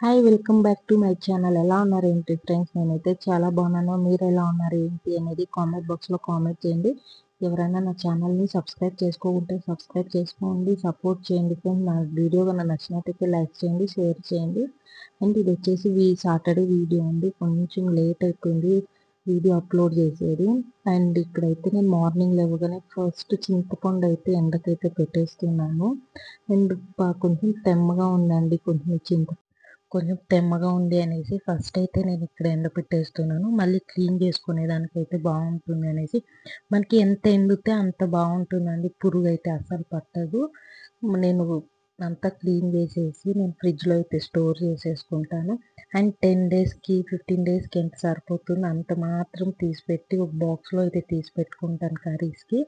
Hi welcome back to my channel. ఎలా ఉన్నారు ఏంటి ఫ్రెండ్స్? నేనైతే చాలా బాగున్నాను. మీరు ఎలా ఉన్నారు ఏంటి అనేది కామెంట్ బాక్స్లో కామెంట్ చేయండి. ఎవరైనా నా ఛానల్ని సబ్స్క్రైబ్ చేసుకోకుంటే సబ్స్క్రైబ్ చేసుకోండి, సపోర్ట్ చేయండి ఫ్రెండ్స్. నా వీడియో కన్నా నచ్చినట్టయితే లైక్ చేయండి, షేర్ చేయండి. అండ్ ఇది వచ్చేసి సాటర్డే వీడియో అండి. కొంచెం లేట్ అయిపోయింది వీడియో అప్లోడ్ చేసేది. అండ్ ఇక్కడైతే నేను మార్నింగ్ లేవగానే ఫస్ట్ చింతపండు అయితే ఎండకైతే పెట్టేస్తున్నాను. అండ్ కొంచెం తెమ్మగా ఉందండి, కొంచెం తెమ్మగా ఉంది అనేసి ఫస్ట్ అయితే నేను ఇక్కడ ఎండపెట్టేస్తున్నాను. మళ్ళీ క్లీన్ చేసుకునేదానికైతే బాగుంటుంది అనేసి. మనకి ఎంత ఎండితే అంత బాగుంటుందండి, పురుగు అయితే అస్సలు పట్టదు. నేను అంతా క్లీన్ చేసేసి నేను ఫ్రిడ్జ్లో అయితే స్టోర్ చేసేసుకుంటాను. అండ్ 10 డేస్కి 15 డేస్కి ఎంత సరిపోతుందో అంత మాత్రం తీసి పెట్టి ఒక బాక్స్లో అయితే తీసి పెట్టుకుంటాను కర్రీస్కి.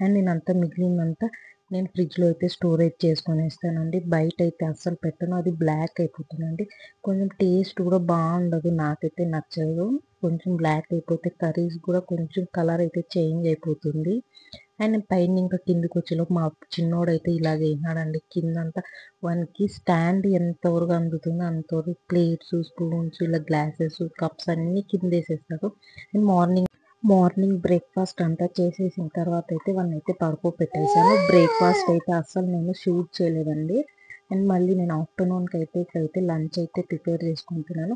అండ్ నేను అంతా మిగిలినంతా నేను ఫ్రిడ్జ్లో అయితే స్టోరేజ్ చేసుకునేస్తానండి. బయట అయితే అస్సలు పెట్టను, అది బ్లాక్ అయిపోతుందండి. కొంచెం టేస్ట్ కూడా బాగుండదు, నాకైతే నచ్చదు. కొంచెం బ్లాక్ అయిపోతే కర్రీస్ కూడా కొంచెం కలర్ అయితే చేంజ్ అయిపోతుంది. అండ్ పైన ఇంకా కిందికి వచ్చేలోపు మా చిన్నోడైతే ఇలా చేసినాడండి. కిందంతా వానికి స్టాండ్ ఎంతవరకు అందుతుందో అంతవరకు ప్లేట్స్, స్పూన్స్, ఇలా గ్లాసెస్, కప్స్ అన్నీ కింద వేసేస్తాడు. అండ్ మార్నింగ్ బ్రేక్ఫాస్ట్ అంతా చేసేసిన తర్వాత అయితే వాళ్ళని అయితే పడుకోబెట్టేసాను. బ్రేక్ఫాస్ట్ అయితే అస్సలు నేను షూట్ చేయలేదండి. అండ్ మళ్ళీ నేను ఆఫ్టర్నూన్కి అయితే ఇక్కడైతే లంచ్ అయితే ప్రిపేర్ చేసుకుంటున్నాను.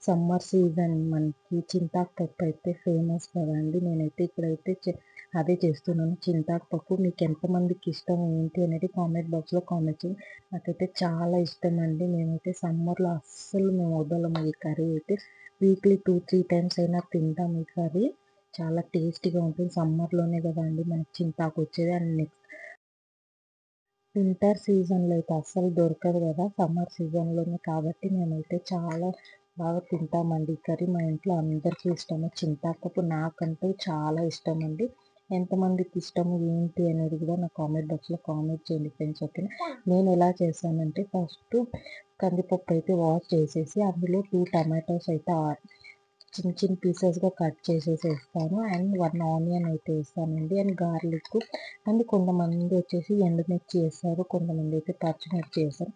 సమ్మర్ సీజన్ మనకి చింతాకు పప్పు అయితే ఫేమస్ కదండి. నేనైతే ఇక్కడైతే అదే చేస్తున్నాను, చింతాకు పప్పు. మీకు ఎంతమందికి ఇష్టం ఏంటి అనేది కామెంట్ బాక్స్లో కామెంట్ చేయండి. నాకైతే చాలా ఇష్టం అండి. మేమైతే సమ్మర్లో అస్సలు మేము వదలము ఈ కర్రీ అయితే. వీక్లీ 2-3 టైమ్స్ అయినా తింటాం ఈ కర్రీ. చాలా టేస్టీగా ఉంటుంది. సమ్మర్లోనే కదా అండి మనకి చింతాకు వచ్చేది. అండ్ నెక్స్ట్ వింటర్ సీజన్లో అయితే అస్సలు దొరకదు కదా, సమ్మర్ సీజన్లోనే కాబట్టి మేమైతే చాలా బాగా తింటామండి ఈ కర్రీ. మా ఇంట్లో అందరికీ ఇష్టము చింతాకు. నాకంటూ చాలా ఇష్టం అండి. ఎంతమందికి ఇష్టము ఏంటి అనేది కూడా నా కామెంట్ బాక్స్లో కామెంట్ చేయండి ఫ్రెండ్స్, ఓకేనా? నేను ఎలా చేశానంటే ఫస్ట్ కందిపప్పు అయితే వాష్ చేసేసి అందులో 2 టమాటోస్ అయితే చిన్న చిన్న పీసెస్గా కట్ చేసేసి వేస్తాను. అండ్ 1 ఆనియన్ అయితే వేస్తానండి. And garlic. అండ్ కొంతమంది వచ్చేసి ఎండుమిర్చి వేస్తారు, కొంతమంది అయితే పచ్చిమిర్చి వేస్తారు.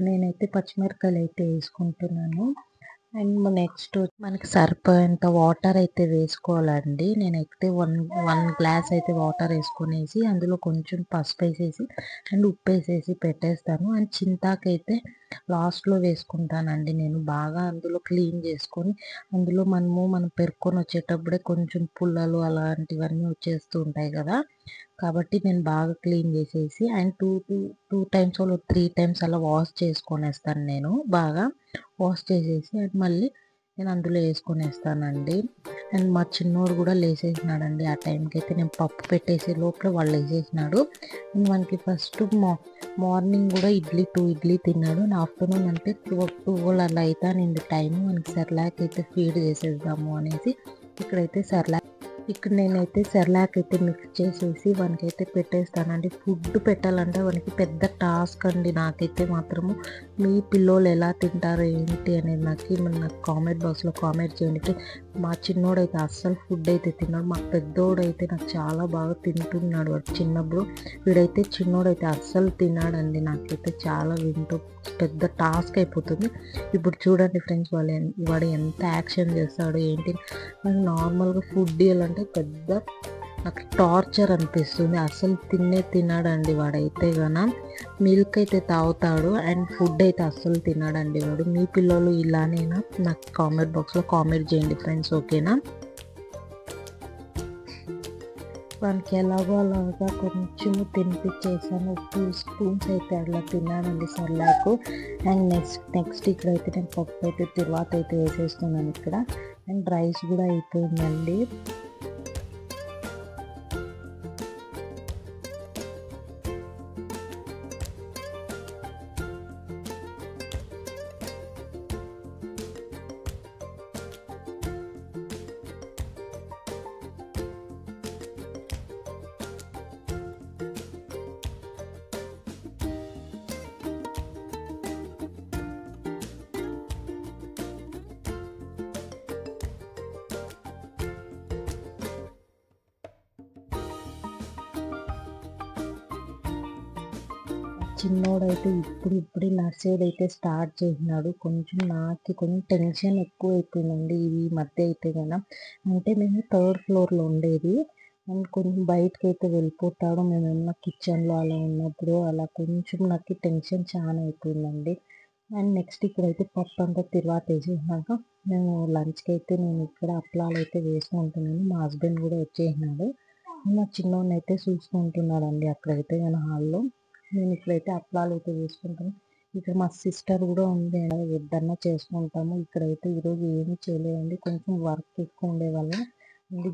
నేనైతే పచ్చిమిరపకాయలు అయితే వేసుకుంటున్నాను. అండ్ నెక్స్ట్ మనకి సరిపోయేంత వాటర్ అయితే వేసుకోవాలండి. నేనైతే వన్ గ్లాస్ అయితే వాటర్ వేసుకునేసి అందులో కొంచెం పసుపు వేసేసి అండ్ ఉప్పు వేసేసి పెట్టేస్తాను. అండ్ చింతాకు అయితే లాస్ట్లో వేసుకుంటానండి. నేను బాగా అందులో క్లీన్ చేసుకొని అందులో మనం పెరుక్కొని వచ్చేటప్పుడే కొంచెం పుల్లలు అలాంటివన్నీ వచ్చేస్తూ ఉంటాయి కదా, కాబట్టి నేను బాగా క్లీన్ చేసేసి అండ్ టూ టైమ్స్ 3 టైమ్స్ అలా వాష్ చేసుకొనేస్తాను. నేను బాగా వాష్ చేసేసి అండ్ మళ్ళీ నేను అందులో వేసుకొనేస్తానండి. అండ్ మా చిన్నోడు కూడా లేసేసినాడండి. ఆ టైంకి అయితే నేను పప్పు పెట్టేసే లోపల వాళ్ళు లేసేసినాడు. మనకి ఫస్ట్ మార్నింగ్ కూడా 2 ఇడ్లీ తిన్నాడు. అండ్ ఆఫ్టర్నూన్ అంటే 12 అలా అయితే నేను టైము మనకి సెర్లాక్ అయితే ఫీడ్ చేసేద్దాము అనేసి ఇక్కడ నేనైతే సెర్లాక్ అయితే మిక్స్ చేసేసి వానికైతే పెట్టేస్తానండి. ఫుడ్ పెట్టాలంటే వానికి పెద్ద టాస్క్ అండి. నాకైతే మాత్రము మీ పిల్లోళ్ళు ఎలా తింటారో ఏంటి అనేది నాకు కామెంట్ బాక్స్లో కామెంట్ చేయండి. మా చిన్నోడైతే అస్సలు ఫుడ్ అయితే తిన్నాడు. మా పెద్దోడైతే నాకు చాలా బాగా తింటున్నాడు వాడు చిన్నప్పుడు. చిన్నోడైతే అస్సలు తిన్నాడండి. నాకైతే చాలా పెద్ద టాస్క్ అయిపోతుంది. ఇప్పుడు చూడండి ఫ్రెండ్స్, వాడు ఎంత యాక్షన్ చేస్తాడు ఏంటి. నాకు నార్మల్గా ఫుడ్ ఇవ్వాలంటే పెద్ద నాకు టార్చర్ అనిపిస్తుంది. అస్సలు తిన్నాడండి వాడైతే గన. మిల్క్ అయితే తాగుతాడు అండ్ ఫుడ్ అయితే అస్సలు తిన్నాడండి వాడు. మీ పిల్లలు ఇలానేనా? నాకు కామెంట్ బాక్స్లో కామెంట్ చేయండి ఫ్రెండ్స్, ఓకేనా? వానికి ఎలాగో అలాగా కొంచెం తినిపించేసాను. 2 స్పూన్స్ అయితే అట్లా తిన్నానండి సెర్లాక్. అండ్ నెక్స్ట్ ఇక్కడైతే నేను పప్పు అయితే తర్వాత అయితే వేసేస్తున్నాను ఇక్కడ. అండ్ రైస్ కూడా అయిపోయిందండి. చిన్నోడైతే ఇప్పుడిప్పుడే నడిచేదైతే స్టార్ట్ చేసినాడు. నాకు కొంచెం టెన్షన్ ఎక్కువైపోయిందండి ఈ మధ్య అయితే గన. అంటే మేము థర్డ్ ఫ్లోర్‌లో ఉండేది. అండ్ కొంచెం బయటకైతే వెళ్ళిపోతాడు. మేమున్న కిచెన్‌లో అలా ఉన్నప్పుడు అలా కొంచెం నాకు టెన్షన్ చానా అయిపోయిందండి. అండ్ నెక్స్ట్ ఇక్కడైతే పప్పంతా తిరువాతేసేసినాక మేము లంచ్‌కైతే నేను ఇక్కడ అప్పలాలైతే వేసుకుంటున్నాను. మా హస్బెండ్ కూడా వచ్చేసినాడు. మా చిన్నోడినైతే చూసుకుంటున్నాడండి అక్కడైతే గన హాల్‌లో. నేను ఇక్కడైతే అప్పలాలైతే వేసుకుంటాను. ఇక్కడ మా సిస్టర్ కూడా ఉంది. వద్దన్నా చేసుకుంటాము. ఇక్కడైతే ఈరోజు ఏమీ చేయలేదండి. కొంచెం వర్క్ ఎక్కువ ఉండే వల్ల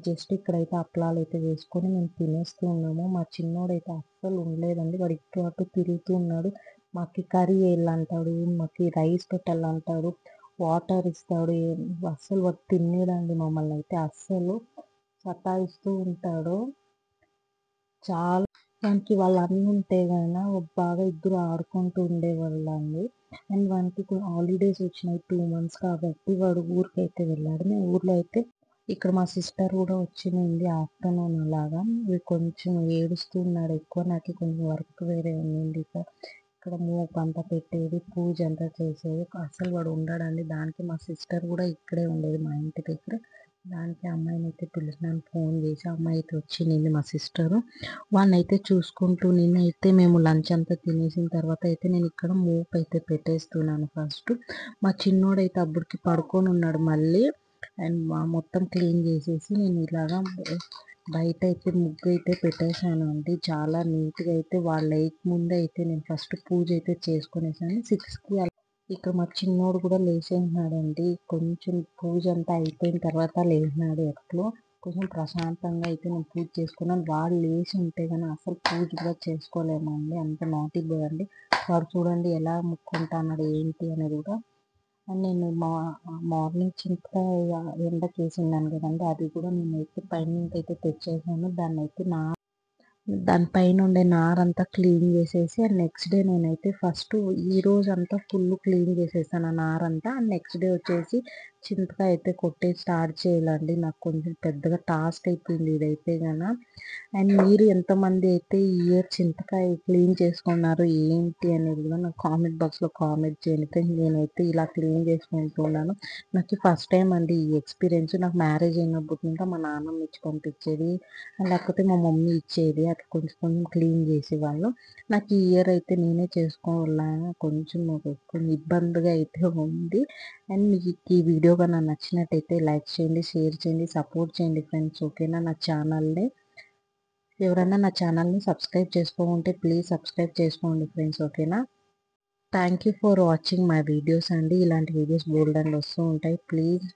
జస్ట్ ఇక్కడైతే అప్పలాలైతే వేసుకొని మేము తినేస్తూ ఉన్నాము. మా చిన్నోడైతే అస్సలు ఉండలేదండి. వాడు ఇటు అటు తిరుగుతూ ఉన్నాడు. మాకు కర్రీ వేయాలంటాడు, మాకు రైస్ పెట్టాలంటాడు, వాటర్ ఇస్తాడు. అస్సలు వాడు తినలేదండి మమ్మల్ని అయితే అస్సలు సతాయిస్తూ ఉంటాడు. చాలా వానికి వాళ్ళ అన్న ఉంటే గన బాగా ఇద్దరు ఆడుకుంటూ ఉండేవాళ్ళండి. అండ్ వానికి ఇప్పుడు హాలిడేస్ వచ్చినాయి 2 మంత్స్ కాబట్టి వాడు ఊరికైతే వెళ్ళాడు. మేము ఊర్లో అయితే ఇక్కడ మా సిస్టర్ కూడా వచ్చింది ఆఫ్టర్‌నూన్ అలాగా. కొంచెం ఏడుస్తూ ఉన్నాడు ఎక్కువ. నాకు కొంచెం వర్క్ వేరే ఉండింది. ఇక్కడ మోపంతా పెట్టేది, పూజ అంతా చేసేది. అసలు వాడు ఉండడండి. దానికి మా సిస్టర్ కూడా ఇక్కడే ఉండేది మా ఇంటి దగ్గర. దానికి అమ్మాయినైతే పిలిచినాను ఫోన్ చేసి. అమ్మాయి అయితే వచ్చింది మా సిస్టరు. వాడినైతే చూసుకుంటూ నేనైతే మేము లంచ్ అంతా తినేసిన తర్వాత అయితే నేను ఇక్కడ మోప్ అయితే పెట్టేస్తున్నాను ఫస్ట్. మా చిన్నోడైతే అప్పటికి పడుకొని ఉన్నాడు మళ్ళీ. అండ్ మొత్తం క్లీన్ చేసేసి నేను ఇలాగా బయట అయితే ముగ్గు అయితే పెట్టేశాను అండి. చాలా నీట్‌గా అయితే వాళ్ళు లేకముందే అయితే నేను ఫస్ట్ పూజ అయితే చేసుకునేసాను. 6కి ఇక్కడ మా చిన్నోడు కూడా లేచేసినాడండి. కొంచెం పూజ అంతా అయిపోయిన తర్వాత లేచినాడు ఎట్లో. కొంచెం ప్రశాంతంగా అయితే నేను పూజ చేసుకున్నాను. వాడు లేచి ఉంటే గాని అసలు పూజ కూడా చేసుకోలేమండి. అంత నాటీ బాయ్ అండి. వాడు చూడండి ఎలా మొక్కుంటున్నాడు ఏంటి అనేది కూడా. అండ్ నేను మార్నింగ్ చింతకాయ ఎండకేసిన్నాను కదండీ! అది కూడా నేనైతే పైనుంచైతే తెచ్చేసాను. దానిపైన ఉండే నారంతా క్లీన్ చేసేసి అండ్ నెక్స్ట్ డే నేనైతే ఫస్ట్ ఈ రోజంతా ఫుల్ క్లీన్ చేసేసాను ఆ నారంతా. అండ్ నెక్స్ట్ డే వచ్చేసి చింతకాయ అయితే కొట్టేసి స్టార్ట్ చేయాలండి. నాకు కొంచెం పెద్దగా టాస్క్ అయిపోయింది ఇదైతే గన. అండ్ మీరు ఎంతమంది అయితే ఈ ఇయర్ చింతకాయ క్లీన్ చేసుకున్నారు ఏంటి అనేది కూడా నాకు కామెంట్ బాక్స్‌లో కామెంట్ చేయండి ఫ్రెండ్స్. నేనైతే ఇలా క్లీన్ చేసుకుంటున్నాను. నాకు ఫస్ట్ టైం అండి ఈ ఎక్స్పీరియన్స్. నాకు మ్యారేజ్ అయినప్పటి నుంచి మా నాన్నమ్మ ఇచ్చి పంపించేది. లేకపోతే మా మమ్మీ ఇచ్చేది. అట్లా కొంచెం కొంచెం క్లీన్ చేసేవాళ్ళు. నాకు ఈ ఇయర్ అయితే నేనే చేసుకోవాలని కొంచెం ఇబ్బందిగా అయితే ఉంది. అండ్ మీకు ఈ వీడియో కనుక నచ్చినట్టయితే లైక్ చేయండి, షేర్ చేయండి, సపోర్ట్ చేయండి ఫ్రెండ్స్. ఓకేనా? నా ఛానల్ని ఎవరైనా నా ఛానల్ని సబ్స్క్రైబ్ చేసుకోకుంటే ప్లీజ్ సబ్స్క్రైబ్ చేసుకోండి ఫ్రెండ్స్. ఓకేనా? Thank you for watching my videos అండి. ఇలాంటి వీడియోస్ బోల్డన్ని వస్తూ ఉంటాయి. ప్లీజ్